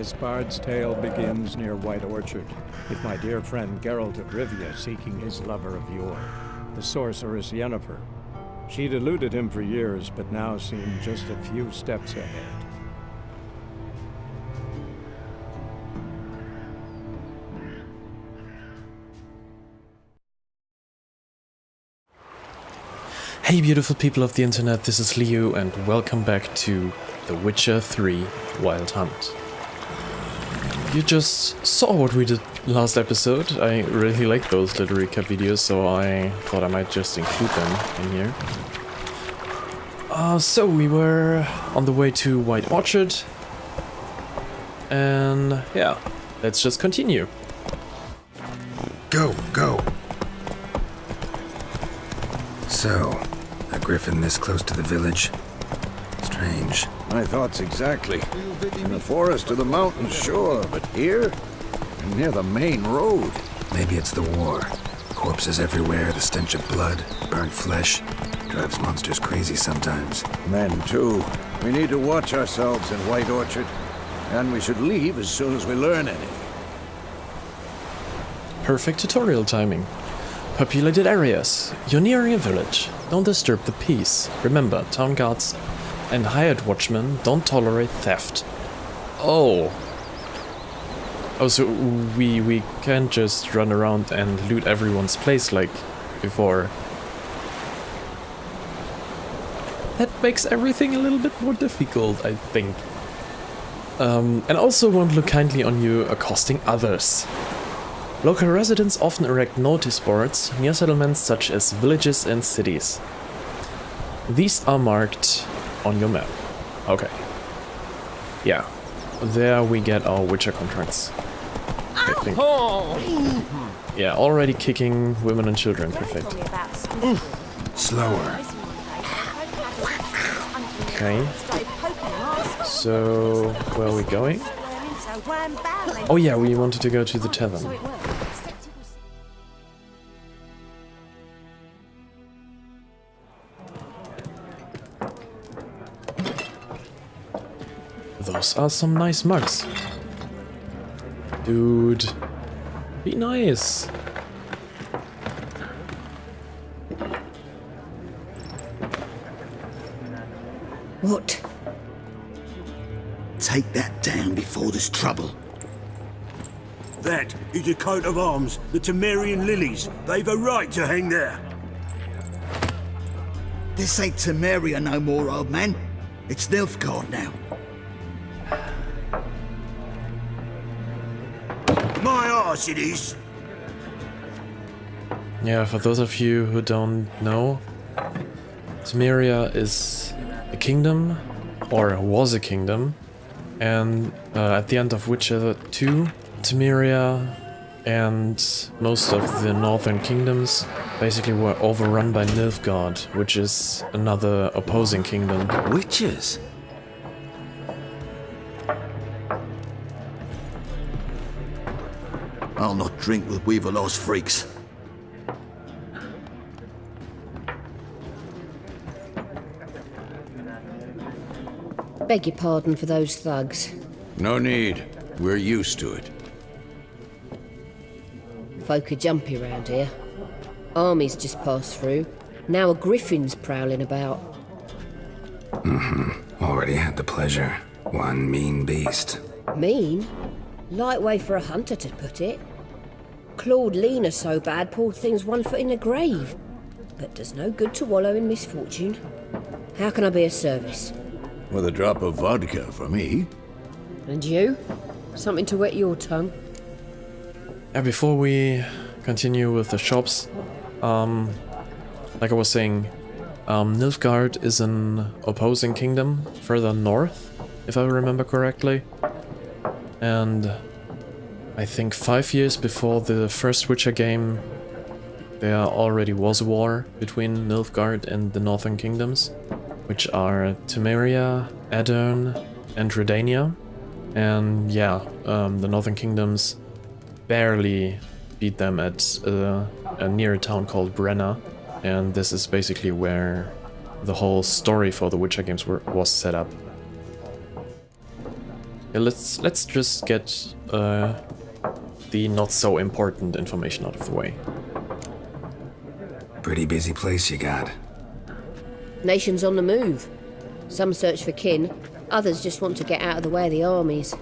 This bard's tale begins near White Orchard, with my dear friend Geralt of Rivia seeking his lover of yore, the sorceress Yennefer. She'd eluded him for years, but now seemed just a few steps ahead. Hey beautiful people of the internet, this is Leo and welcome back to The Witcher 3 Wild Hunt. You just saw what we did last episode. I really like those little recap videos, so I thought I might just include them in here. So we were on the way to White Orchard, and yeah, let's just continue. Go. So, a griffin this close to the village? Strange. My thoughts exactly. In the forest or the mountains, sure, but here? Near the main road. Maybe it's the war. Corpses everywhere, the stench of blood, burnt flesh. Drives monsters crazy sometimes. Men, too. We need to watch ourselves in White Orchard. And we should leave as soon as we learn anything. Perfect tutorial timing. Populated areas. You're nearing a village. Don't disturb the peace. Remember, town guards and hired watchmen don't tolerate theft. Oh, so we can't just run around and loot everyone's place like before. That makes everything a little bit more difficult, I think. And also won't look kindly on you accosting others. Local residents often erect notice boards near settlements such as villages and cities. These are marked on your map. Okay. Yeah. There we get our Witcher contracts. I think. Yeah, already kicking women and children. Perfect. Slower. Okay. So, where are we going? Oh yeah, we wanted to go to the tavern. Those are some nice mugs. Dude, be nice. What? Take that down before there's trouble. That is a coat of arms, the Temerian lilies. They've a right to hang there. This ain't Temeria no more, old man. It's Nilfgaard now. My arse it is. Yeah, for those of you who don't know, Temeria is a kingdom, or was a kingdom, and at the end of Witcher 2, Temeria and most of the northern kingdoms basically were overrun by Nilfgaard, which is another opposing kingdom. Witches? I'll not drink with Weaverlaw's freaks. Beg your pardon for those thugs. No need. We're used to it. Folk are jumpy round here. Armies just passed through. Now a griffin's prowling about. Already had the pleasure. One mean beast. Mean? Light way for a hunter to put it. Clawed Lena so bad, poor thing's 1 foot in the grave. But does no good to wallow in misfortune. How can I be of service? With a drop of vodka for me. And you? Something to wet your tongue? Yeah, before we continue with the shops, like I was saying, Nilfgaard is an opposing kingdom further north, if I remember correctly. And I think 5 years before the first Witcher game, there already was a war between Nilfgaard and the northern kingdoms, which are Temeria, Aedirn, and Redania. And yeah, the northern kingdoms barely beat them at a near town called Brenna, and this is basically where the whole story for the Witcher games was set up. Yeah, let's just get the not so important information out of the way. Pretty busy place you got. Nations on the move. Some search for kin, others just want to get out of the way of the armies.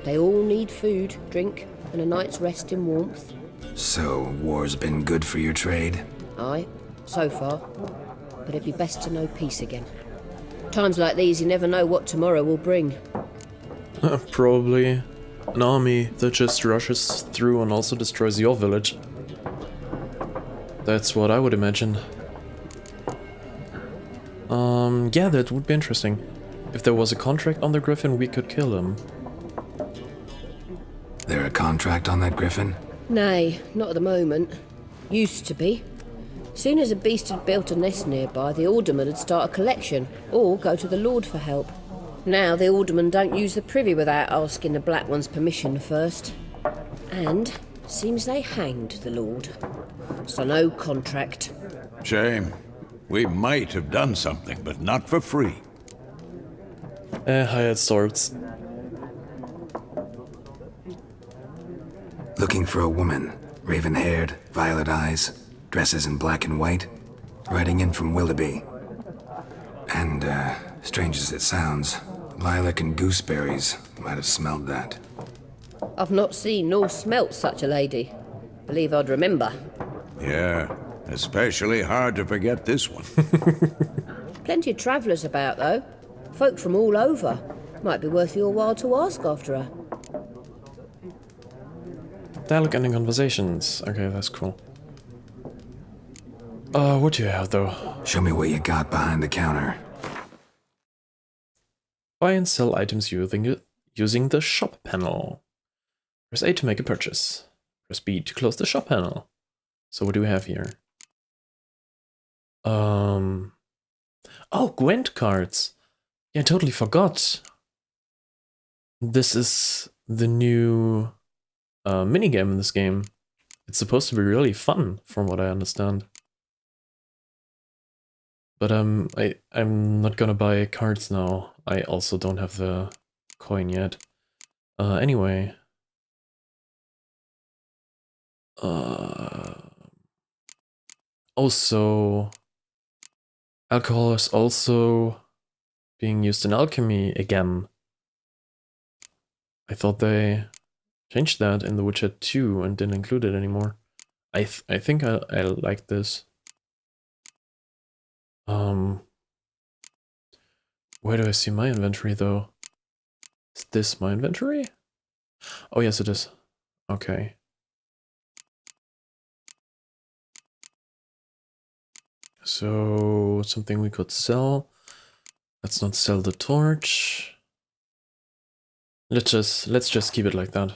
They all need food, drink, and a night's rest in warmth. So, war's been good for your trade? Aye, so far. But it'd be best to know peace again. Times like these, you never know what tomorrow will bring. Probably an army that just rushes through and also destroys your village. That's what I would imagine. Yeah, that would be interesting. If there was a contract on the Griffin, we could kill him. There a contract on that Griffin? Nay, not at the moment. Used to be. Soon as a beast had built a nest nearby, the alderman would start a collection, or go to the Lord for help. Now the aldermen don't use the privy without asking the Black One's permission first. And seems they hanged the Lord. So no contract. Shame. We might have done something, but not for free. Hired swords. Looking for a woman. Raven-haired, violet eyes, dresses in black and white. Riding in from Willoughby. And, strange as it sounds, lilac and gooseberries might have smelled that. I've not seen nor smelt such a lady. Believe I'd remember. Yeah, especially hard to forget this one. Plenty of travellers about, though. Folk from all over. Might be worth your while to ask after her. Dialogue ending conversations. Okay, that's cool. What do you have, though? Show me what you got behind the counter. Buy and sell items using the shop panel. Press A to make a purchase. Press B to close the shop panel. So what do we have here? Oh, Gwent cards. Yeah, I totally forgot. This is the new minigame in this game. It's supposed to be really fun, from what I understand. But I'm not gonna buy cards now. I also don't have the coin yet. Anyway. Also, alcohol is also being used in alchemy again. I thought they changed that in The Witcher 2 and didn't include it anymore. I think I like this. Where do I see my inventory though? Is this my inventory? Oh yes, it is. Okay. So something we could sell. Let's not sell the torch. Let's just keep it like that.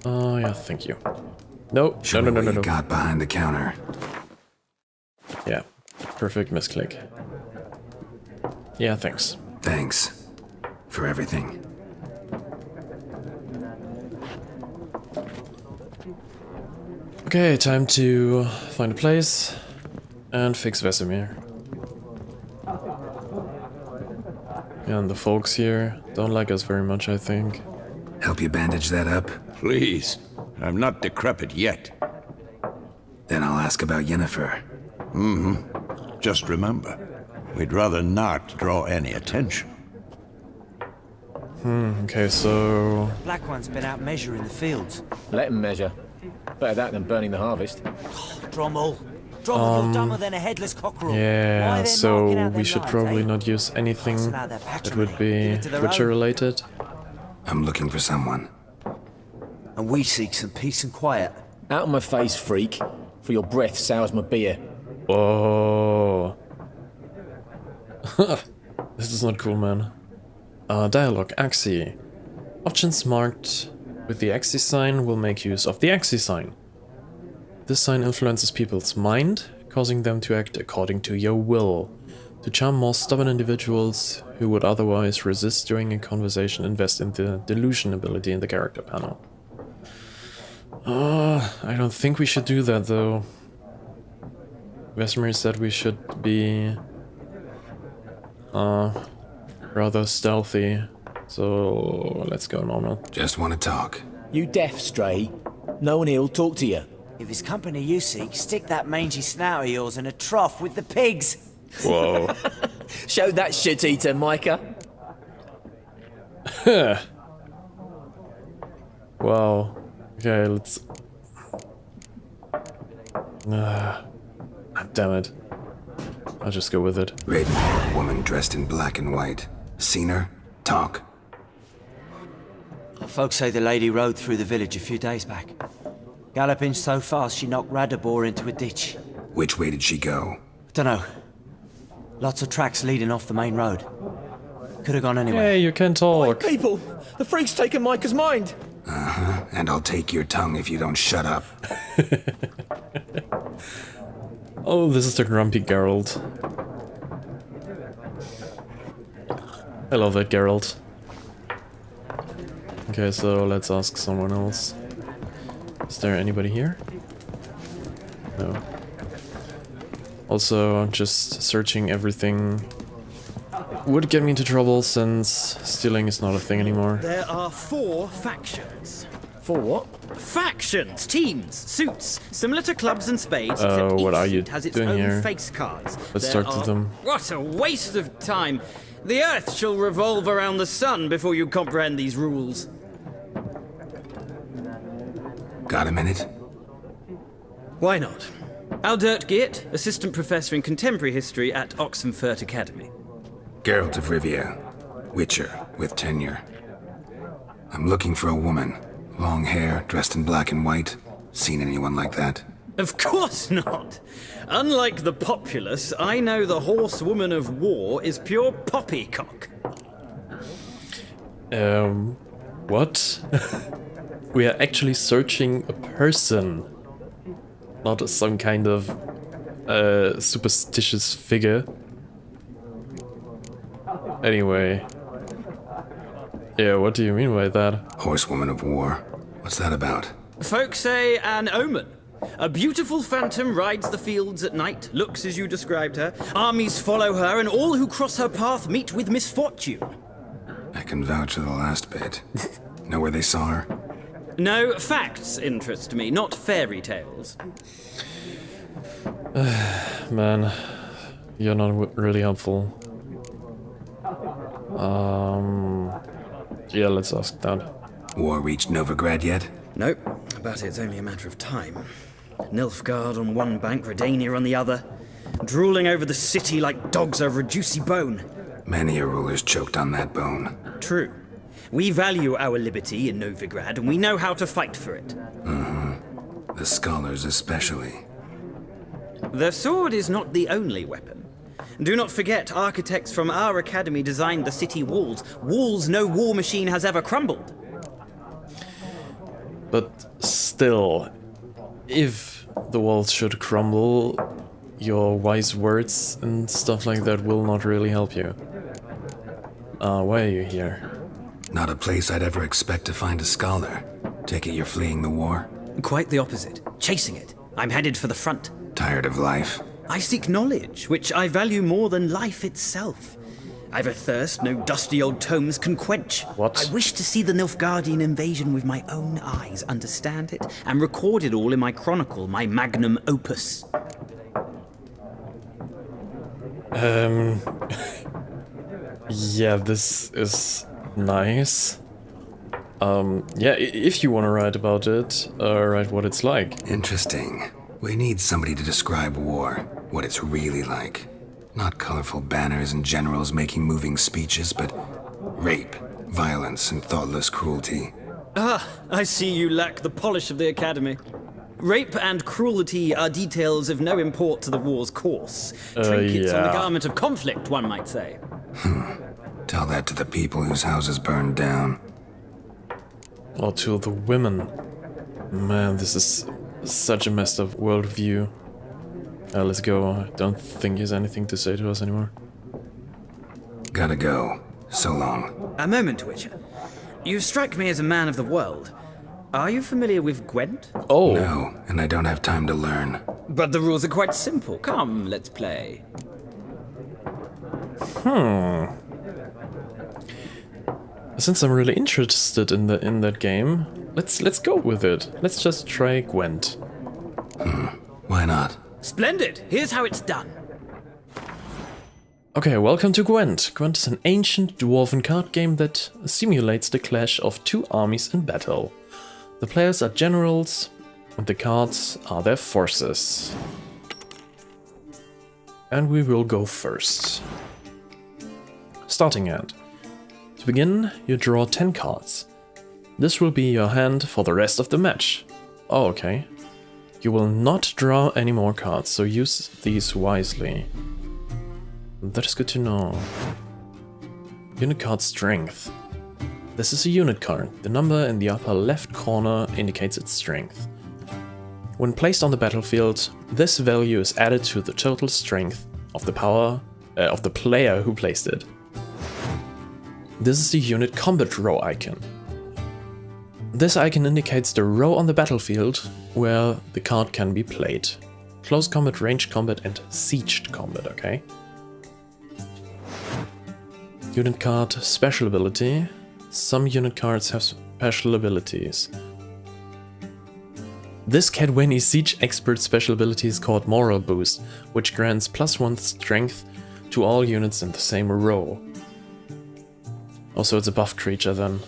Oh yeah, thank you. No, Show me what you got behind the counter. Yeah, perfect misclick. Yeah, thanks. Thanks for everything. Okay, time to find a place and fix Vesemir. And the folks here don't like us very much, I think. Help you bandage that up? Please, I'm not decrepit yet. Then I'll ask about Yennefer. Just remember, we'd rather not draw any attention. Okay, so... Black One's been out measuring the fields. Let him measure. Better that than burning the harvest. Drommel. Drommel, you're dumber than a headless cockerel. Why Yeah, are they so marking out we their should lives, probably eh? not use anything Passing out their that would be patrimony. Give it to their Witcher own. related. I'm looking for someone. And we seek some peace and quiet. Out of my face, freak. For your breath sours my beer. Oh. This is not cool, man. Dialogue, Axie. Options marked with the Axie sign will make use of the Axie sign. This sign influences people's mind, causing them to act according to your will. To charm more stubborn individuals who would otherwise resist during a conversation, invest in the delusion ability in the character panel. I don't think we should do that though. Vesemir said we should be rather stealthy. So let's go normal. Just want to talk. You deaf, Stray? No one here'll talk to you. If it's company you seek, stick that mangy snout of yours in a trough with the pigs. Whoa. Show that shit-eater, Micah. Wow. Okay, let's... damn it. I'll just go with it. Raven-haired woman dressed in black and white. Seen her? Talk. Folks say the lady rode through the village a few days back. Galloping so fast she knocked Radabor into a ditch. Which way did she go? Dunno. Lots of tracks leading off the main road. Could have gone anywhere. Hey, you can talk. People, the freak's taken Micah's mind. Uh-huh. And I'll take your tongue if you don't shut up. Oh, this is the grumpy Geralt. I love that Geralt. Okay, so let's ask someone else. Is there anybody here? No. Also, just searching everything would get me into trouble since stealing is not a thing anymore. There are 4 factions. 4 what? Factions, teams, suits, similar to clubs and spades. Oh, except what each are you suit has its doing own here? face cards. Let's There talk to are- them. What a waste of time! The Earth shall revolve around the sun before you comprehend these rules. Got a minute? Why not? Aldert Geert, assistant professor in contemporary history at Oxenfurt Academy. Geralt of Rivia. Witcher, with tenure. I'm looking for a woman. Long hair, dressed in black and white. Seen anyone like that? Of course not! Unlike the populace, I know the horsewoman of war is pure poppycock. What? We are actually searching a person, not some kind of superstitious figure. Anyway. Yeah, what do you mean by that? Horsewoman of war. What's that about? Folks say an omen. A beautiful phantom rides the fields at night, looks as you described her. Armies follow her, and all who cross her path meet with misfortune. I can vouch for the last bit. Know where they saw her? No, facts interest me, not fairy tales. Man, you're not really helpful. Yeah, let's ask that. War reached Novigrad yet? Nope, but it's only a matter of time. Nilfgaard on one bank, Redania on the other, drooling over the city like dogs over a juicy bone. Many a ruler's choked on that bone. True. We value our liberty in Novigrad, and we know how to fight for it. The scholars especially. The sword is not the only weapon. Do not forget, architects from our academy designed the city walls. Walls no war machine has ever crumbled. But still, if the walls should crumble, your wise words and stuff like that will not really help you. Why are you here? Not a place I'd ever expect to find a scholar. Take it you're fleeing the war? Quite the opposite. Chasing it. I'm headed for the front. Tired of life? I seek knowledge, which I value more than life itself. I've a thirst no dusty old tomes can quench. What? I wish to see the Nilfgaardian invasion with my own eyes, understand it, and record it all in my chronicle, my magnum opus. Yeah, this is nice. Yeah, if you want to write about it, write what it's like. Interesting. We need somebody to describe war, what it's really like. Not colorful banners and generals making moving speeches, but rape, violence, and thoughtless cruelty. Ah, I see you lack the polish of the Academy. Rape and cruelty are details of no import to the war's course. Trinkets on the yeah. garment of conflict, one might say. Tell that to the people whose houses burned down. Or to the women. Man, this is such a messed up worldview. Let's go. I don't think he has anything to say to us anymore. Gotta go. So long. A moment, Witcher. You strike me as a man of the world. Are you familiar with Gwent? Oh, No, and I don't have time to learn. But the rules are quite simple. Come, let's play. Since I'm really interested in that game, let's go with it. Let's just try Gwent. Why not? Splendid! Here's how it's done. Okay, welcome to Gwent. Gwent is an ancient dwarven card game that simulates the clash of two armies in battle. The players are generals, and the cards are their forces. And we will go first. Starting hand. To begin, you draw 10 cards. This will be your hand for the rest of the match. Oh, okay. You will not draw any more cards, so use these wisely. That is good to know. Unit card strength. This is a unit card. The number in the upper left corner indicates its strength. When placed on the battlefield, this value is added to the total strength of the player who placed it. This is the unit combat row icon. This icon indicates the row on the battlefield where the card can be played. Close combat, ranged combat, and sieged combat, okay? Unit card special ability. Some unit cards have special abilities. This Cadwenny Siege Expert special ability is called Moral Boost, which grants +1 strength to all units in the same row. Also, it's a buff creature then.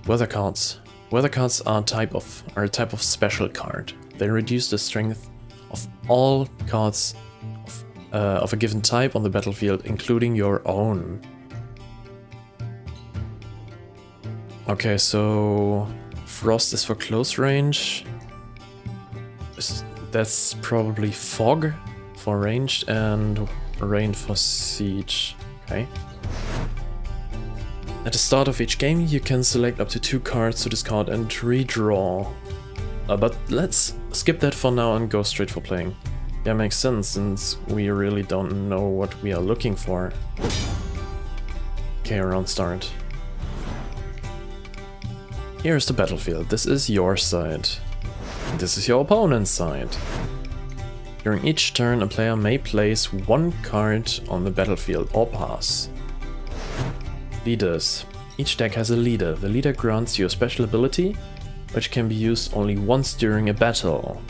Weather cards. Weather cards are a type of special card. They reduce the strength of all cards of a given type on the battlefield, including your own. Okay, so Frost is for close range. That's probably Fog for ranged and Rain for siege. Okay. At the start of each game, you can select up to 2 cards to discard and redraw. But let's skip that for now and go straight for playing. Yeah, makes sense, since we really don't know what we are looking for. Okay, round start. Here's the battlefield. This is your side. This is your opponent's side. During each turn, a player may place 1 card on the battlefield or pass. Leaders. Each deck has a leader. The leader grants you a special ability, which can be used only once during a battle.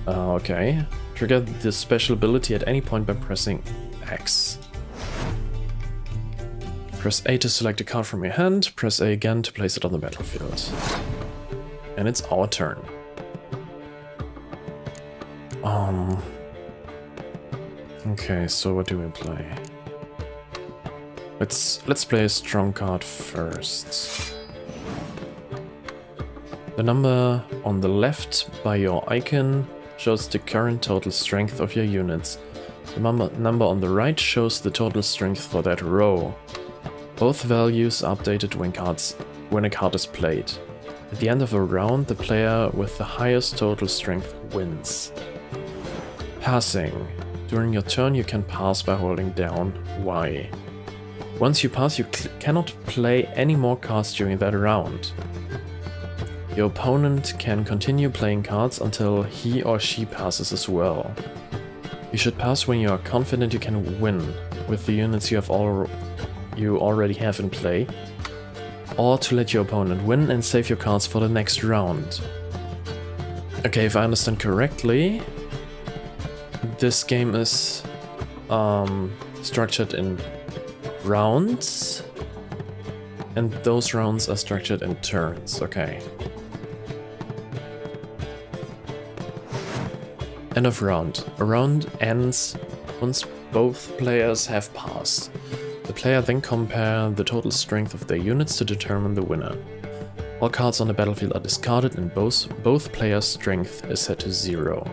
Okay. Trigger this special ability at any point by pressing X. Press A to select a card from your hand, press A again to place it on the battlefield. And it's our turn. Okay, so what do we play? Let's play a strong card first. The number on the left by your icon shows the current total strength of your units. The number on the right shows the total strength for that row. Both values are updated when a card is played. At the end of a round, the player with the highest total strength wins. Passing. During your turn, you can pass by holding down Y. Once you pass, you cannot play any more cards during that round. Your opponent can continue playing cards until he or she passes as well. You should pass when you are confident you can win with the units you already have in play, or to let your opponent win and save your cards for the next round. Okay, if I understand correctly, this game is structured in rounds, and those rounds are structured in turns. Okay. End of round. A round ends once both players have passed. The player then compare the total strength of their units to determine the winner. All cards on the battlefield are discarded and both players' strength is set to 0.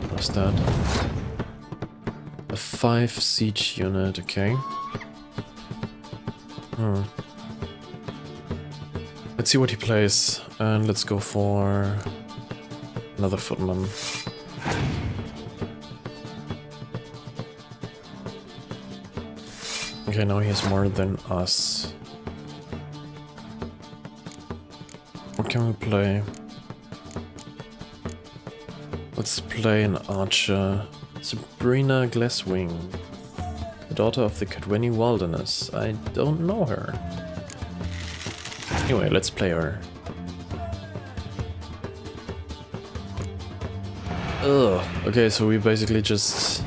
What's that? A 5 siege unit, okay. Let's see what he plays, and let's go for another footman. Okay, now he has more than us. Okay. can we play? Let's play an archer. Sabrina Glasswing, the daughter of the Cadweni Wilderness. I don't know her. Anyway, let's play her. Ugh. Okay, so we basically just...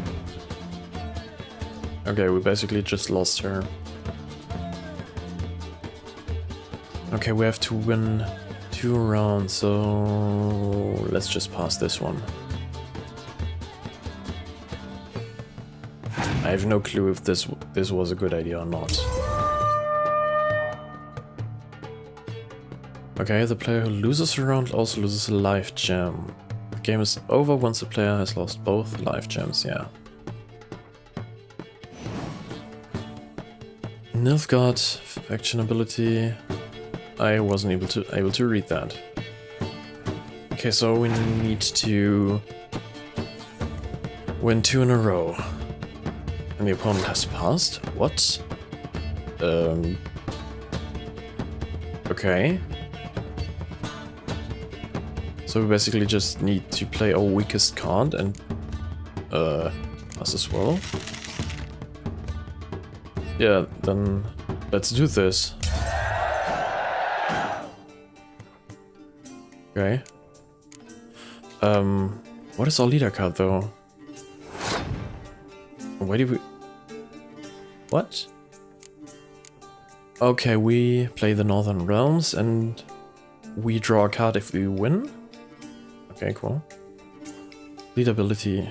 Okay, we basically just lost her. Okay, we have to win 2 rounds, so let's just pass this one. I have no clue if this was a good idea or not. Okay, the player who loses a round also loses a life gem. The game is over once the player has lost both life gems, yeah. Nilfgaard, faction ability. I wasn't able to read that. Okay, so we need to win 2 in a row. And the opponent has passed? What? Okay. So we basically just need to play our weakest card and us as well. Yeah, then let's do this. Okay. What is our leader card though? Why do we... What? Okay, we play the Northern Realms and we draw a card if we win. Okay, cool. Lead ability.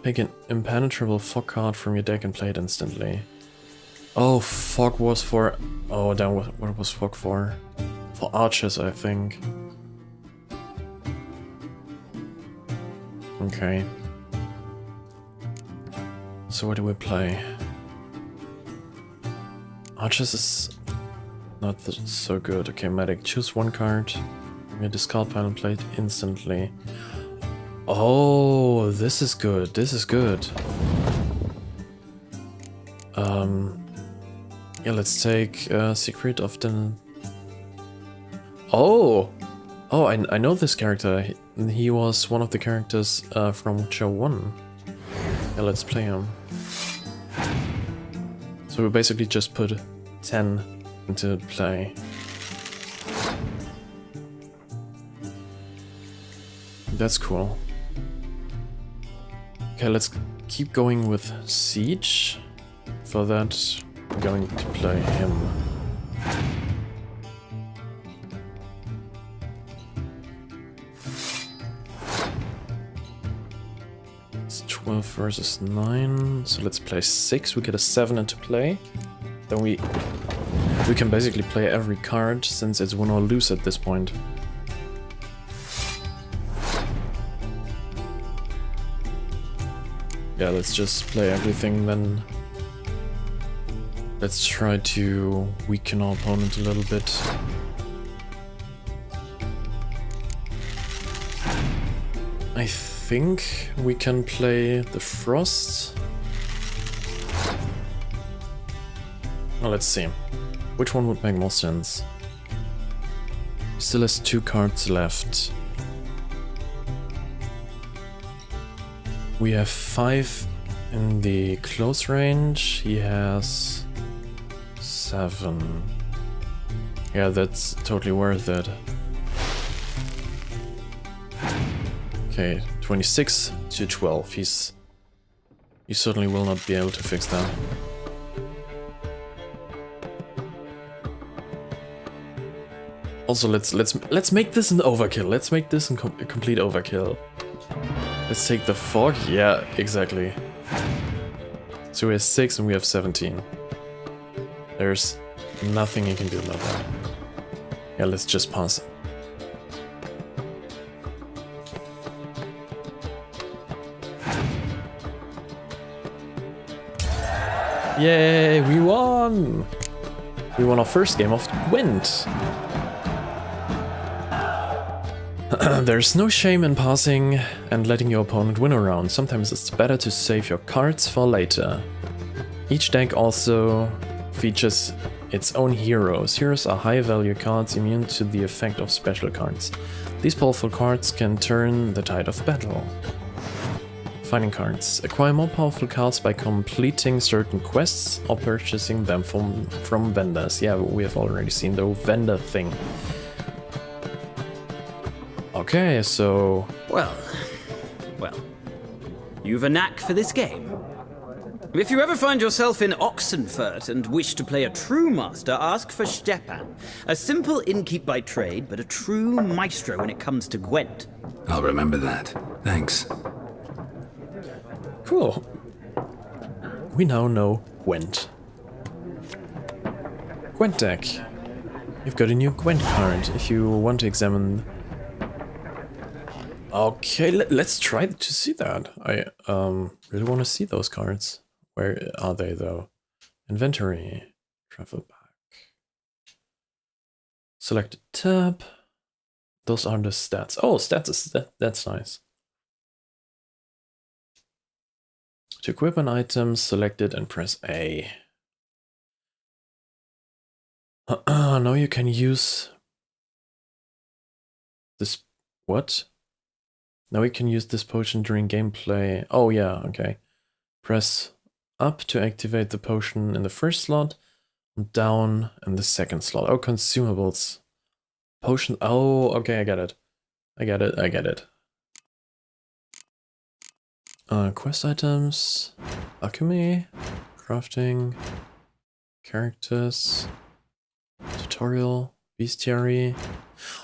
Pick an impenetrable fog card from your deck and play it instantly. Oh, fog was for... Oh, damn, what was fog for? For archers, I think. Okay. So what do we play? Archers is not so good. Okay, medic. Choose 1 card from your discard pile and play it instantly. Oh, this is good. This is good. Yeah, let's take Secret of the... Oh! Oh, I know this character. He was one of the characters from Witcher 1. Yeah, let's play him. So we basically just put 10 into play. That's cool. Okay, let's keep going with Siege. For that, I'm going to play him. It's 12 versus 9, so let's play 6. We get a 7 into play. Then we can basically play every card since it's win or lose at this point. Yeah, let's just play everything then. Let's try to weaken our opponent a little bit. I think we can play the Frost. Well, let's see. Which one would make more sense? He still has 2 cards left. We have 5 in the close range. He has 7. Yeah, that's totally worth it. Okay, 26 to 12. He certainly will not be able to fix that. Also, let's make this an overkill. Let's make this a complete overkill. Let's take the fog. Yeah, exactly. So we have 6 and we have 17. There's nothing you can do about that. Yeah, let's just pass it. Yay, we won! We won our first game of Gwent. There's no shame in passing and letting your opponent win a round. Sometimes it's better to save your cards for later. Each deck also features its own heroes. Heroes are high-value cards immune to the effect of special cards. These powerful cards can turn the tide of battle. Finding cards. Acquire more powerful cards by completing certain quests or purchasing them from vendors. Yeah, we have already seen the vendor thing. Okay, so... Well. You've a knack for this game. If you ever find yourself in Oxenfurt and wish to play a true master, ask for Stepan. A simple innkeep by trade, but a true maestro when it comes to Gwent. I'll remember that. Thanks. Cool. We now know Gwent. Gwent deck. You've got a new Gwent card if you want to examine... Okay, let's try to see that. I really want to see those cards. Where are they though? Inventory. Travel back. Select a tab. Those are the stats. Oh, stats, that's nice. To equip an item, select it and press A. Now you can use this. What? Now you can use this potion during gameplay. Oh yeah, okay. Press up to activate the potion in the first slot, and down in the second slot. Oh, consumables. Potion. Oh, okay, I get it. I get it. Quest items, alchemy, crafting, characters, tutorial, bestiary.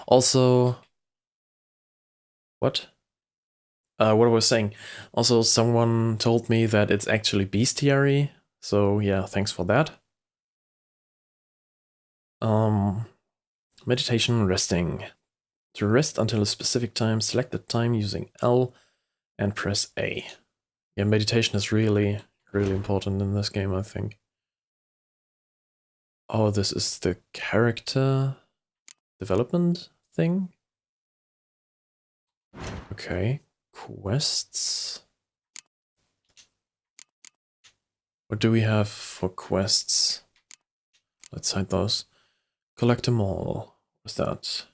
Also, what I was saying. Also, someone told me that it's actually bestiary. So yeah, thanks for that. Meditation, resting. To rest until a specific time, select the time using L and press A. Yeah, meditation is really important in this game, I think. Oh, this is the character development thing? Okay, quests. What do we have for quests? Let's hide those. Collect them all. What's that?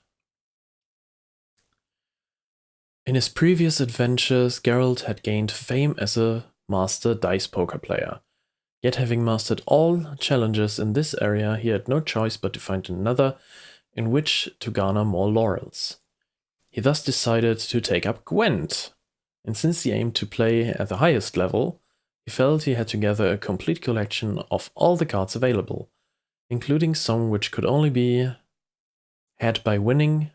In his previous adventures, Geralt had gained fame as a master dice poker player. Yet having mastered all challenges in this area, he had no choice but to find another in which to garner more laurels. He thus decided to take up Gwent, and since he aimed to play at the highest level, he felt he had to gather a complete collection of all the cards available, including some which could only be had by winning...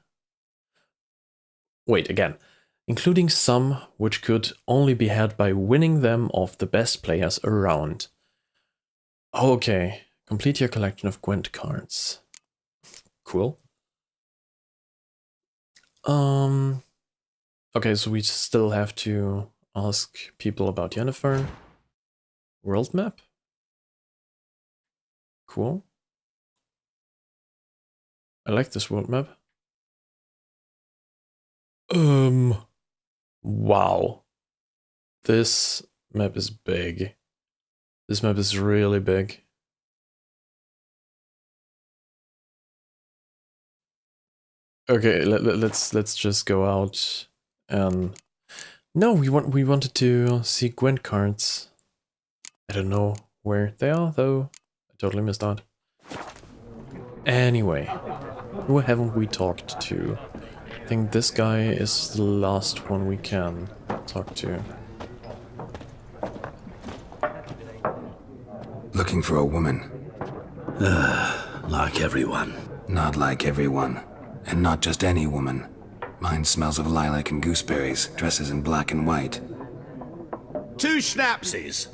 Wait, again. Including some which could only be had by winning them off the best players around. Oh, okay. Complete your collection of Gwent cards. Cool. Okay, so we still have to ask people about Yennefer. World map? Cool. I like this world map. Wow. This map is big. This map is really big. Okay, let's just go out and... No, we wanted to see Gwent cards. I don't know where they are though. I totally missed out. Anyway, who haven't we talked to? I think this guy is the last one we can talk to. Looking for a woman. Like everyone. Not like everyone. And not just any woman. Mine smells of lilac and gooseberries, dresses in black and white. 2 schnapsies.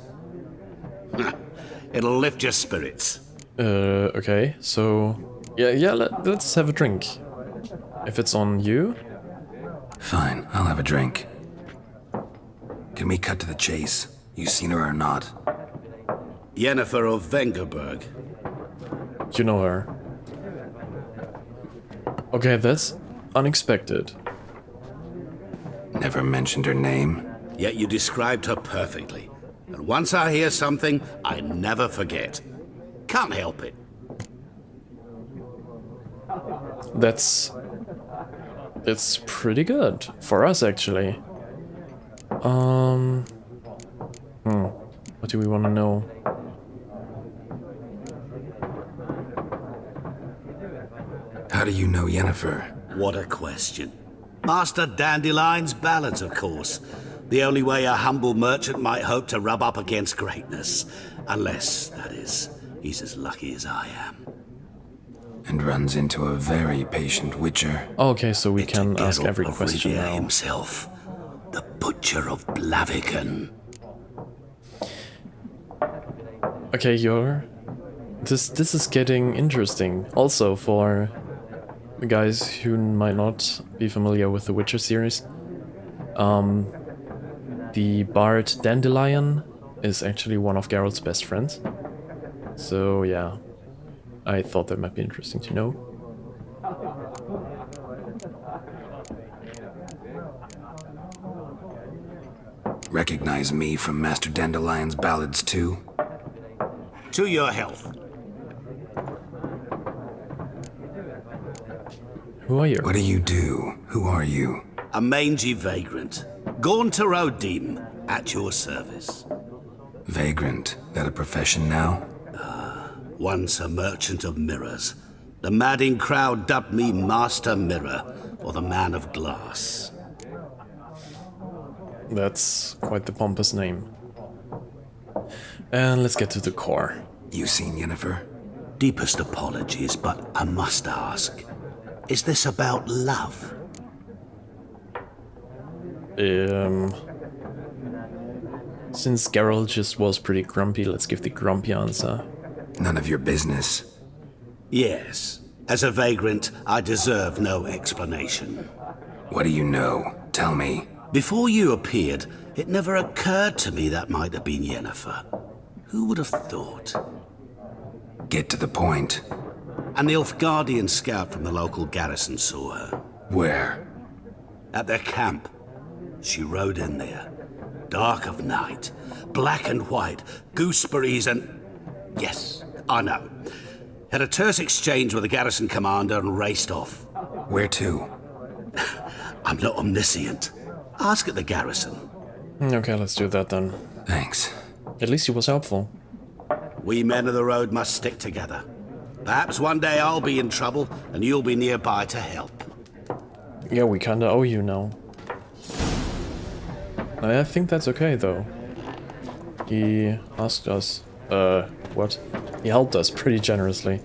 It'll lift your spirits. Okay, so... Yeah, let's have a drink. If it's on you? Fine, I'll have a drink. Can we cut to the chase? You seen her or not? Yennefer of Vengerberg. You know her. Okay, that's unexpected. Never mentioned her name. Yet you described her perfectly. And once I hear something, I never forget. Can't help it. That's pretty good for us, actually. What do we want to know? How do you know Yennefer? What a question. Master Dandelion's ballads, of course. The only way a humble merchant might hope to rub up against greatness. Unless, that is, he's as lucky as I am. And runs into a very patient witcher. Okay, so we can ask every question now. Himself, the Butcher of Blaviken. Okay, this is getting interesting. Also for the guys who might not be familiar with the Witcher series. The bard Dandelion is actually one of Geralt's best friends. So yeah, I thought that might be interesting to know. Recognize me from Master Dandelion's ballads too? To your health. Who are you? What do you do? Who are you? A mangy vagrant. Gone to Rodim, at your service. Vagrant? That a profession now? Once a merchant of mirrors. The madding crowd dubbed me Master Mirror, or the Man of Glass. That's quite the pompous name. And let's get to the core. You seen Yennefer? Deepest apologies, but I must ask. Is this about love? Since Geralt just was pretty grumpy, let's give the grumpy answer. None of your business. Yes. As a vagrant, I deserve no explanation. What do you know? Tell me. Before you appeared, it never occurred to me that might have been Yennefer. Who would have thought? Get to the point. An Nilfgaardian scout from the local garrison saw her. Where? At their camp. She rode in there. Dark of night. Black and white. Gooseberries and... Yes, I know. Had a terse exchange with the garrison commander and raced off. Where to? I'm not omniscient. Ask at the garrison. Okay, let's do that then. Thanks. At least he was helpful. We men of the road must stick together. Perhaps one day I'll be in trouble and you'll be nearby to help. Yeah, we kinda owe you now. I think that's okay though. He asked us, what? He helped us pretty generously.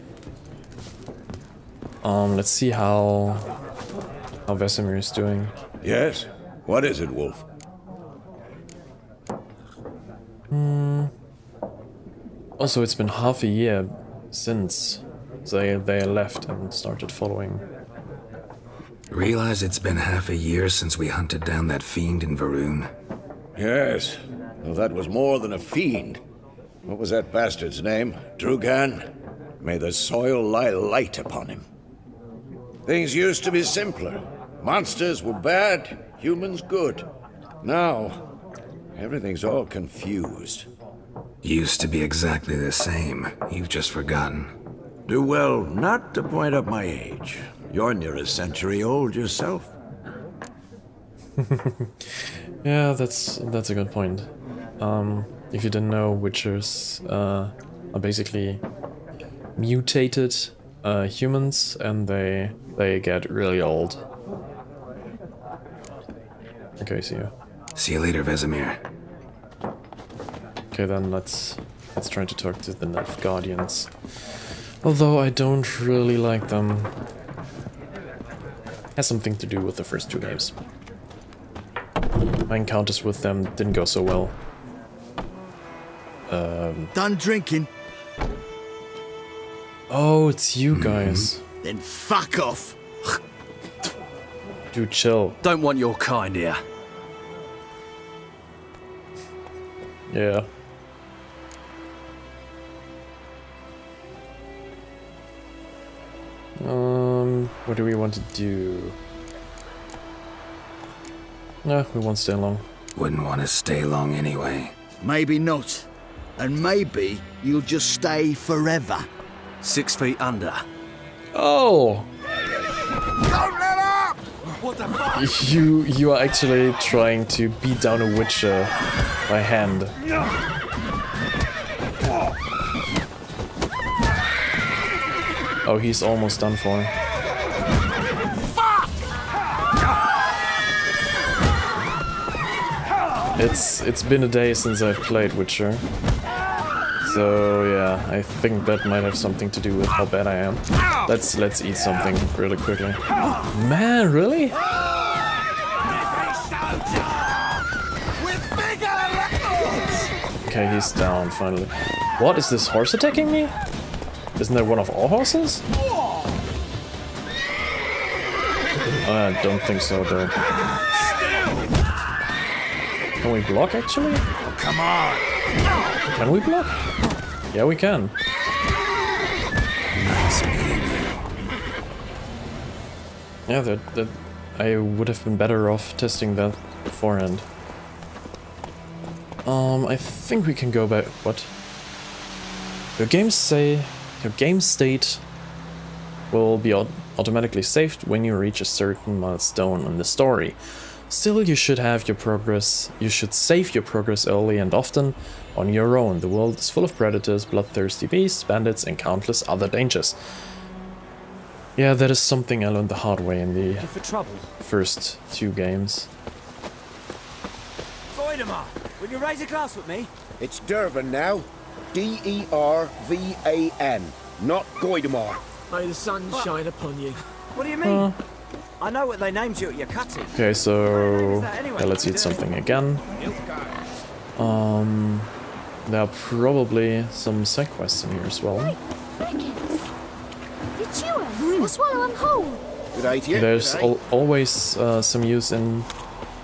Let's see how Vesemir is doing. Yes? What is it, Wolf? Also, it's been half a year since they left and started following. Realize it's been half a year since we hunted down that fiend in Varun? Yes. Well, that was more than a fiend. What was that bastard's name? Drugan? May the soil lie light upon him. Things used to be simpler. Monsters were bad, humans good. Now, everything's all confused. Used to be exactly the same. You've just forgotten. Do well not to point up my age. You're near a century old yourself. Yeah, that's a good point. If you didn't know, Witchers are basically mutated humans, and they get really old. Okay, see you. See you later, Vesemir. Okay, then let's try to talk to the Nilfgaardians. Although I don't really like them. Has something to do with the first two games. My encounters with them didn't go so well. Done drinking? Oh, it's you guys. Then fuck off. Dude, chill. Don't want your kind here. Yeah. What do we want to do? No, we won't stay long. Wouldn't want to stay long anyway. Maybe not. And maybe you'll just stay forever. 6 feet under. Oh! Don't let up! What the fuck? You are actually trying to beat down a Witcher by hand. Oh, he's almost done for. It's been a day since I've played Witcher. So yeah, I think that might have something to do with how bad I am. Let's eat something really quickly. Man, really? Okay, he's down finally. What, is this horse attacking me? Isn't that one of our horses? I don't think so though. Can we block actually? Oh, come on! Can we block? Yeah, we can. Nice meeting you. Yeah, that I would have been better off testing that beforehand. I think we can go back. What? Your games say your game state will be automatically saved when you reach a certain milestone in the story. Still, you should have your progress. You should save your progress early and often on your own. The world is full of predators, bloodthirsty beasts, bandits, and countless other dangers. Yeah, that is something I learned the hard way in the first 2 games. Voidemar, will you raise a glass with me? It's Dervan now. D-E-R-V-A-N, not Goidemar. May the sun shine upon you. What do you mean? I know what they named you at your cutting. Okay, so yeah, let's eat something again. There are probably some side quests in here as well. You chew them or swallow them whole. Good idea. There's always some use in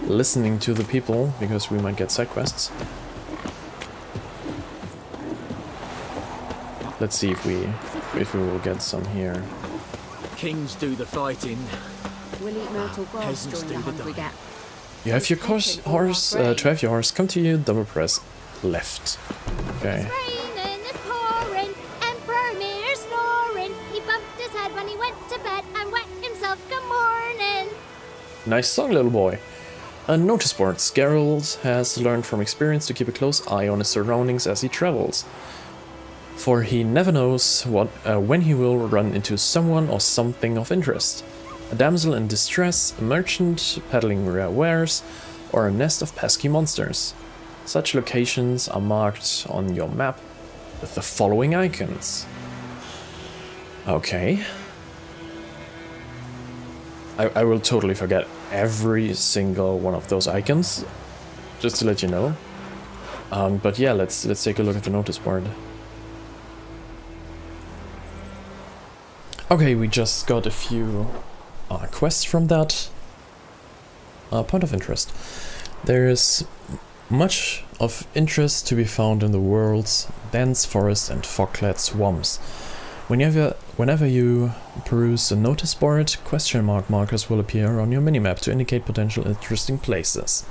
listening to the people, because we might get side quests. Let's see if we will get some here. Kings do the fighting. We'll eat myrtle grass Peasants during the do the hunt we get. You have your horse. To have your horse come to you, double press left. Okay. It's raining, it's pouring, Emperor Mir snoring. He bumped his head when he went to bed and wet himself. Good morning. Nice song, little boy. Notice boards. Geralt has learned from experience to keep a close eye on his surroundings as he travels, for he never knows when he will run into someone or something of interest. A damsel in distress, a merchant peddling rare wares, or a nest of pesky monsters. Such locations are marked on your map with the following icons. Okay. I will totally forget every single one of those icons, just to let you know. But yeah, let's take a look at the notice board. Okay, we just got a few quests from that. Point of interest. There is much of interest to be found in the world's dense forests and fog-clad swamps. Whenever you peruse the notice board, question mark markers will appear on your minimap to indicate potential interesting places.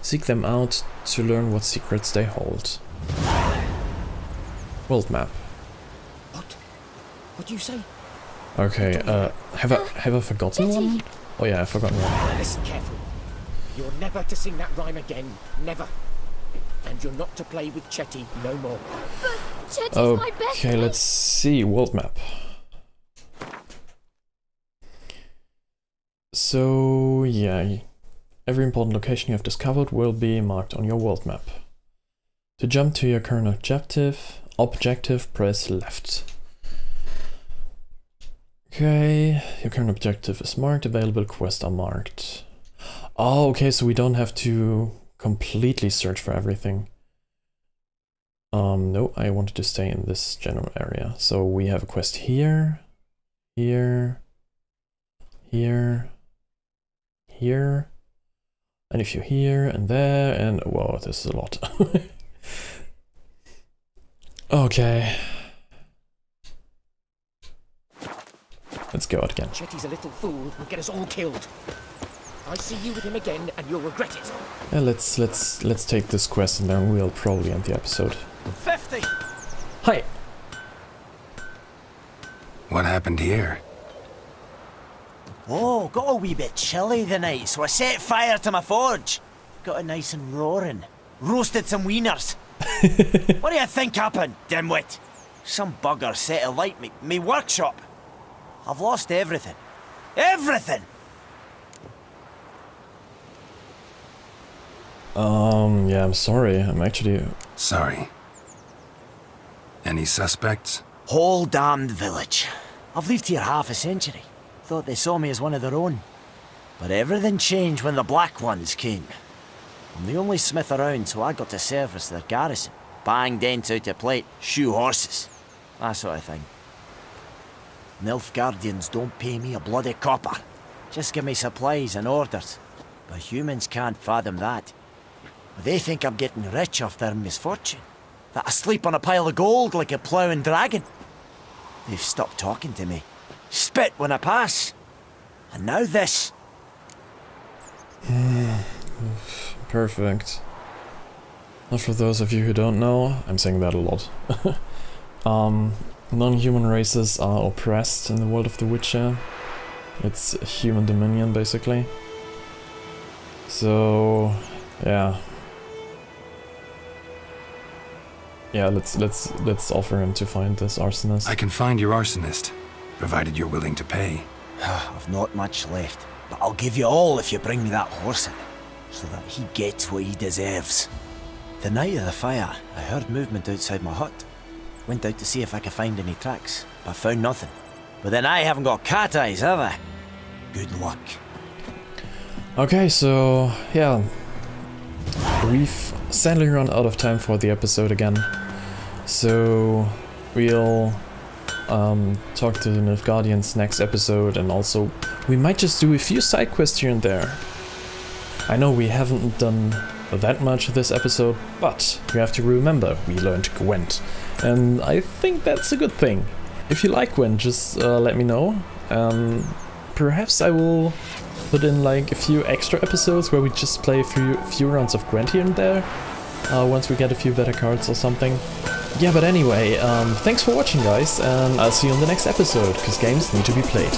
Seek them out to learn what secrets they hold. World map. What? What do you say? Okay, have I forgotten one? Oh yeah, I've forgotten one. Listen carefully. You're never to sing that rhyme again. Never. And you're not to play with Chetty no more. But Chetty's my best Okay, let's see. World map. So, yeah. Every important location you have discovered will be marked on your world map. To jump to your current objective, press left. Okay, your current objective is marked, available quests are marked. Oh, okay, so we don't have to completely search for everything. No, I wanted to stay in this general area. So we have a quest here, here, here, here, and if you're here and there, and whoa, this is a lot. Okay. Let's go out again. Chetty's a little fool who'll get us all killed. I see you with him again, and you'll regret it. Yeah, let's take this quest and then we'll probably end the episode. 50. Hi. What happened here? Oh, got a wee bit chilly the night, so I set fire to my forge. Got it nice and roaring. Roasted some wieners. What do you think happened, dimwit? Some bugger set alight me workshop. I've lost everything. Everything! Yeah, I'm sorry. I'm actually... Sorry. Any suspects? Whole damned village. I've lived here half a century. Thought they saw me as one of their own. But everything changed when the Black Ones came. I'm the only smith around, so I got to service their garrison. Bang dents out of plate, shoe horses. That sort of thing. Nilfgaardians don't pay me a bloody copper. Just give me supplies and orders. But humans can't fathom that. They think I'm getting rich off their misfortune. That I sleep on a pile of gold like a ploughing dragon. They've stopped talking to me. Spit when I pass. And now this. Perfect. Now for those of you who don't know, I'm saying that a lot. Non-human races are oppressed in the world of The Witcher. It's human dominion, basically. So, yeah. Yeah, let's offer him to find this arsonist. I can find your arsonist, provided you're willing to pay. I've not much left, but I'll give you all if you bring me that horse in, so that he gets what he deserves. The night of the fire, I heard movement outside my hut. Went out to see if I could find any tracks, but found nothing. But then I haven't got cat eyes, have I? Good luck. Okay, so yeah, we've sadly run out of time for the episode again. So we'll talk to the Nilfgaardians next episode, and also we might just do a few side quests here and there. I know we haven't done that much this episode, but you have to remember we learned Gwent, and I think that's a good thing. If you like Gwent, just let me know. Perhaps I will put in like a few extra episodes where we just play a few rounds of Gwent here and there, once we get a few better cards or something. Yeah, but anyway, thanks for watching, guys, and I'll see you on the next episode, because games need to be played.